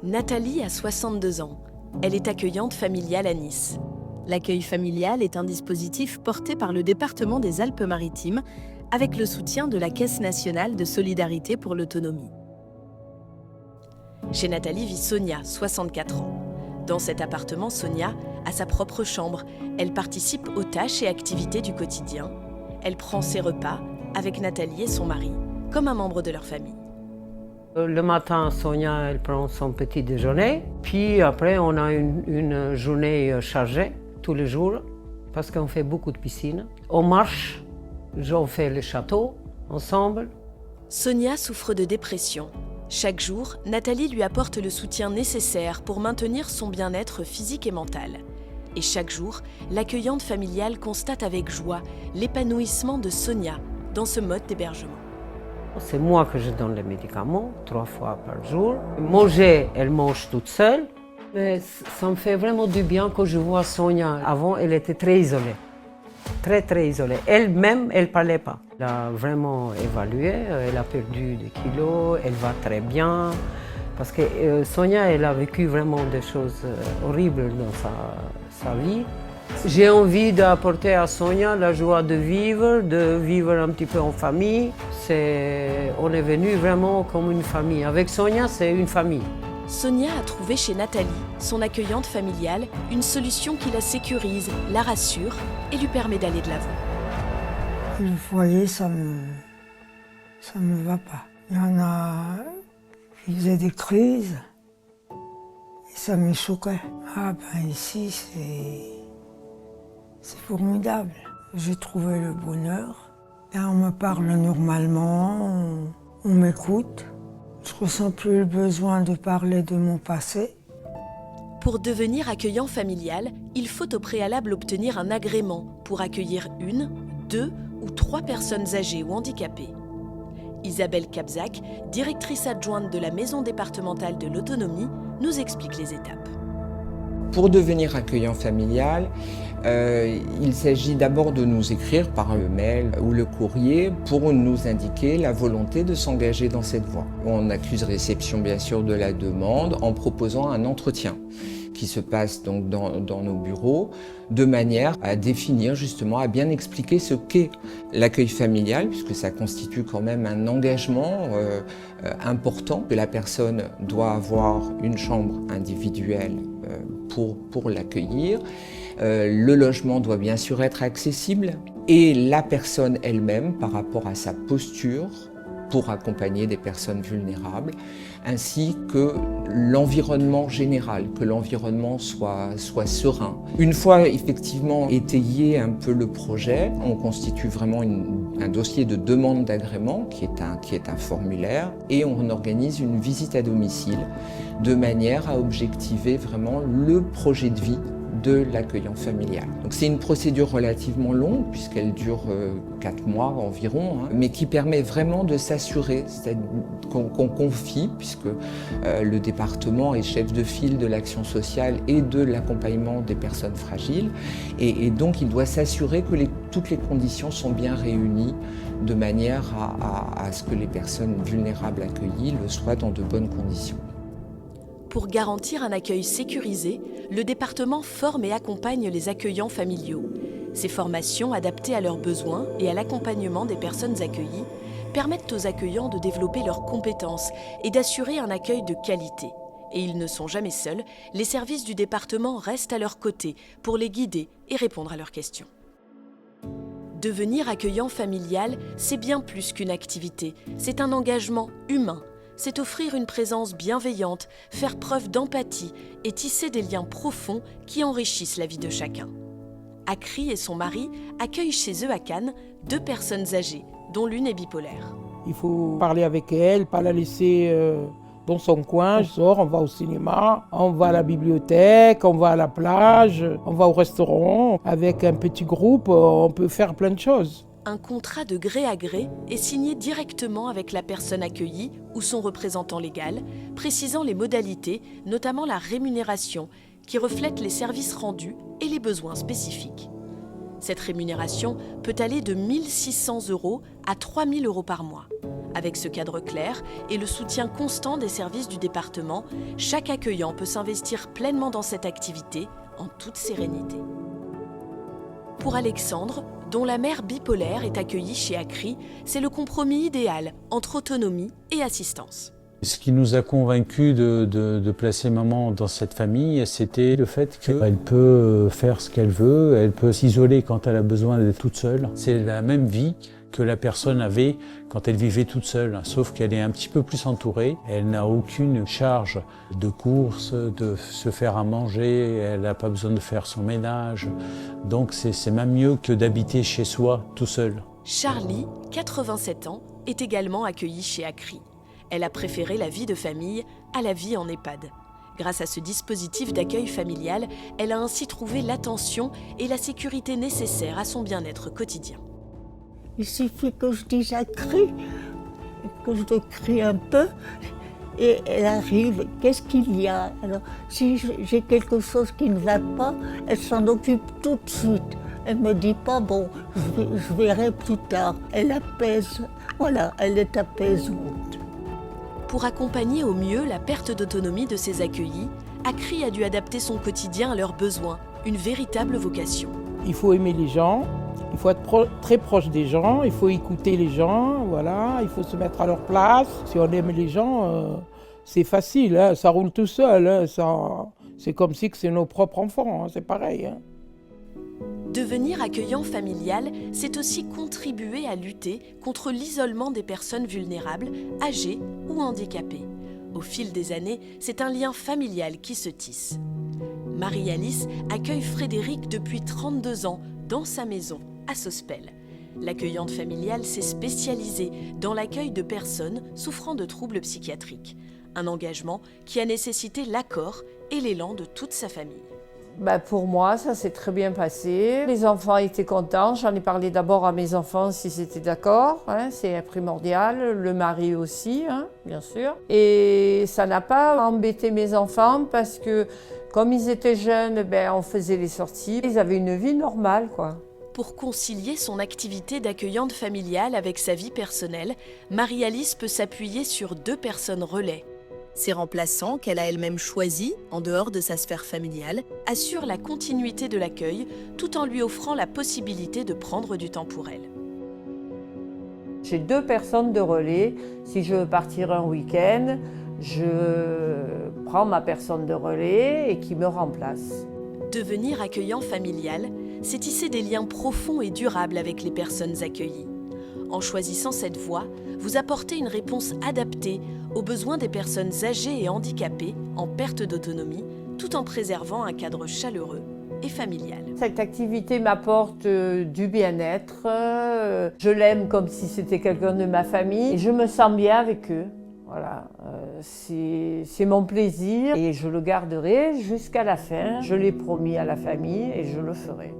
Nathalie a 62 ans. Elle est accueillante familiale à Nice. L'accueil familial est un dispositif porté par le département des Alpes-Maritimes avec le soutien de la Caisse nationale de solidarité pour l'autonomie. Chez Nathalie vit Sonia, 64 ans. Dans cet appartement, Sonia a sa propre chambre. Elle participe aux tâches et activités du quotidien. Elle prend ses repas avec Nathalie et son mari, comme un membre de leur famille. Le matin, Sonia, elle prend son petit déjeuner. Puis après, on a une journée chargée tous les jours parce qu'on fait beaucoup de piscine. On marche, on fait le château ensemble. Sonia souffre de dépression. Chaque jour, Nathalie lui apporte le soutien nécessaire pour maintenir son bien-être physique et mental. Et chaque jour, l'accueillante familiale constate avec joie l'épanouissement de Sonia dans ce mode d'hébergement. C'est moi que je donne les médicaments 3 fois par jour. Manger, elle mange toute seule. Mais ça me fait vraiment du bien quand je vois Sonia. Avant, elle était très isolée. Très isolée. Elle-même, elle ne parlait pas. Elle a vraiment évalué, elle a perdu des kilos, elle va très bien. Parce que Sonia, elle a vécu vraiment des choses horribles dans sa vie. J'ai envie d'apporter à Sonia la joie de vivre un petit peu en famille. On est venu vraiment comme une famille. Avec Sonia, c'est une famille. Sonia a trouvé chez Nathalie, son accueillante familiale, une solution qui la sécurise, la rassure et lui permet d'aller de l'avant. Le foyer, ça me va pas. Il y en a qui faisaient des crises et ça me choquait. Ah ben ici, c'est formidable. J'ai trouvé le bonheur. Et on me parle normalement, on m'écoute. Je ne ressens plus le besoin de parler de mon passé. Pour devenir accueillant familial, il faut au préalable obtenir un agrément pour accueillir 1, 2 ou 3 personnes âgées ou handicapées. Isabelle Capzac, directrice adjointe de la Maison départementale de l'autonomie, nous explique les étapes. Pour devenir accueillant familial, il s'agit d'abord de nous écrire par le mail ou le courrier pour nous indiquer la volonté de s'engager dans cette voie. On accuse réception bien sûr de la demande en proposant un entretien qui se passe donc dans nos bureaux de manière à définir justement, à bien expliquer ce qu'est l'accueil familial puisque ça constitue quand même un engagement important que la personne doit avoir une chambre individuelle pour l'accueillir. Le logement doit bien sûr être accessible et la personne elle-même par rapport à sa posture pour accompagner des personnes vulnérables, ainsi que l'environnement général, que l'environnement soit serein. Une fois effectivement étayé un peu le projet, on constitue vraiment un dossier de demande d'agrément qui est un formulaire et on organise une visite à domicile de manière à objectiver vraiment le projet de vie de l'accueillant familial. Donc c'est une procédure relativement longue puisqu'elle dure 4 mois environ, mais qui permet vraiment de s'assurer qu'on confie, puisque le département est chef de file de l'action sociale et de l'accompagnement des personnes fragiles, et donc il doit s'assurer que toutes les conditions sont bien réunies de manière à ce que les personnes vulnérables accueillies le soient dans de bonnes conditions. Pour garantir un accueil sécurisé, le département forme et accompagne les accueillants familiaux. Ces formations, adaptées à leurs besoins et à l'accompagnement des personnes accueillies, permettent aux accueillants de développer leurs compétences et d'assurer un accueil de qualité. Et ils ne sont jamais seuls, les services du département restent à leur côté pour les guider et répondre à leurs questions. Devenir accueillant familial, c'est bien plus qu'une activité, c'est un engagement humain. C'est offrir une présence bienveillante, faire preuve d'empathie et tisser des liens profonds qui enrichissent la vie de chacun. Akri et son mari accueillent chez eux à Cannes 2 personnes âgées, dont l'une est bipolaire. Il faut parler avec elle, pas la laisser dans son coin. On sort, on va au cinéma, on va à la bibliothèque, on va à la plage, on va au restaurant. Avec un petit groupe, on peut faire plein de choses. Un contrat de gré à gré est signé directement avec la personne accueillie ou son représentant légal, précisant les modalités, notamment la rémunération, qui reflète les services rendus et les besoins spécifiques. Cette rémunération peut aller de 1 600 € à 3 000 € par mois. Avec ce cadre clair et le soutien constant des services du département, chaque accueillant peut s'investir pleinement dans cette activité en toute sérénité. Pour Alexandre, dont la mère bipolaire est accueillie chez ACRI, c'est le compromis idéal entre autonomie et assistance. Ce qui nous a convaincus de placer maman dans cette famille, c'était le fait qu'elle peut faire ce qu'elle veut, elle peut s'isoler quand elle a besoin d'être toute seule. C'est la même vie que la personne avait quand elle vivait toute seule, sauf qu'elle est un petit peu plus entourée. Elle n'a aucune charge de course, de se faire à manger, elle n'a pas besoin de faire son ménage. Donc c'est même mieux que d'habiter chez soi tout seul. Charlie, 87 ans, est également accueillie chez ACRI. Elle a préféré la vie de famille à la vie en EHPAD. Grâce à ce dispositif d'accueil familial, elle a ainsi trouvé l'attention et la sécurité nécessaires à son bien-être quotidien. Il suffit que je dise un cri, que je crie un peu, et elle arrive. Qu'est-ce qu'il y a? Alors, si j'ai quelque chose qui ne va pas, elle s'en occupe tout de suite. Elle ne me dit pas, bon, je verrai plus tard. Elle apaise. Voilà, elle est apaisante. Pour accompagner au mieux la perte d'autonomie de ses accueillis, ACRI a dû adapter son quotidien à leurs besoins, une véritable vocation. Il faut aimer les gens, il faut être très proche des gens, il faut écouter les gens, voilà, il faut se mettre à leur place. Si on aime les gens, c'est facile, hein, ça roule tout seul, hein, c'est comme si c'est nos propres enfants, hein, c'est pareil. Hein. Devenir accueillant familial, c'est aussi contribuer à lutter contre l'isolement des personnes vulnérables, âgées ou handicapées. Au fil des années, c'est un lien familial qui se tisse. Marie-Alice accueille Frédéric depuis 32 ans dans sa maison, à Sospel. L'accueillante familiale s'est spécialisée dans l'accueil de personnes souffrant de troubles psychiatriques. Un engagement qui a nécessité l'accord et l'élan de toute sa famille. Pour moi, ça s'est très bien passé. Les enfants étaient contents. J'en ai parlé d'abord à mes enfants s'ils étaient d'accord. Hein, c'est primordial. Le mari aussi, hein, bien sûr. Et ça n'a pas embêté mes enfants parce que comme ils étaient jeunes, on faisait les sorties. Ils avaient une vie normale, quoi. Pour concilier son activité d'accueillante familiale avec sa vie personnelle, Marie-Alice peut s'appuyer sur 2 personnes relais. Ses remplaçants, qu'elle a elle-même choisis, en dehors de sa sphère familiale, assurent la continuité de l'accueil tout en lui offrant la possibilité de prendre du temps pour elle. J'ai 2 personnes de relais. Si je veux partir un week-end, je prends ma personne de relais et qui me remplace. Devenir accueillant familial, c'est tisser des liens profonds et durables avec les personnes accueillies. En choisissant cette voie, vous apportez une réponse adaptée aux besoins des personnes âgées et handicapées en perte d'autonomie, tout en préservant un cadre chaleureux et familial. Cette activité m'apporte du bien-être. Je l'aime comme si c'était quelqu'un de ma famille et je me sens bien avec eux. Voilà, c'est mon plaisir et je le garderai jusqu'à la fin. Je l'ai promis à la famille et je le ferai.